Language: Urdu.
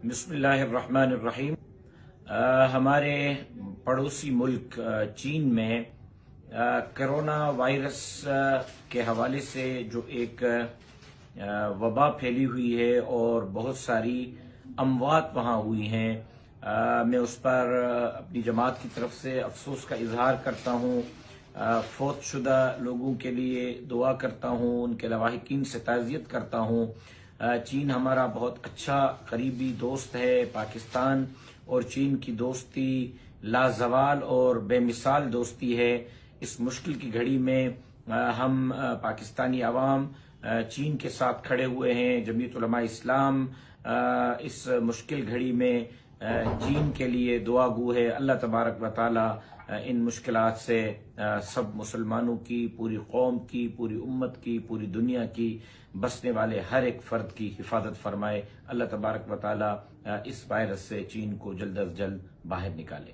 بسم اللہ الرحمن الرحیم۔ ہمارے پڑوسی ملک چین میں کرونا وائرس کے حوالے سے جو ایک وبا پھیلی ہوئی ہے اور بہت ساری اموات وہاں ہوئی ہیں، میں اس پر اپنی جماعت کی طرف سے افسوس کا اظہار کرتا ہوں۔ فوت شدہ لوگوں کے لیے دعا کرتا ہوں، ان کے لواحقین سے تعزیت کرتا ہوں۔ چین ہمارا بہت اچھا قریبی دوست ہے۔ پاکستان اور چین کی دوستی لازوال اور بے مثال دوستی ہے۔ اس مشکل کی گھڑی میں ہم پاکستانی عوام چین کے ساتھ کھڑے ہوئے ہیں۔ جمعیت علماء اسلام اس مشکل گھڑی میں چین کے لیے دعا گو ہے۔ اللہ تبارک و تعالی ان مشکلات سے سب مسلمانوں کی، پوری قوم کی، پوری امت کی، پوری دنیا کی، بسنے والے ہر ایک فرد کی حفاظت فرمائے۔ اللہ تبارک و تعالی اس وائرس سے چین کو جلد از جلد باہر نکالے۔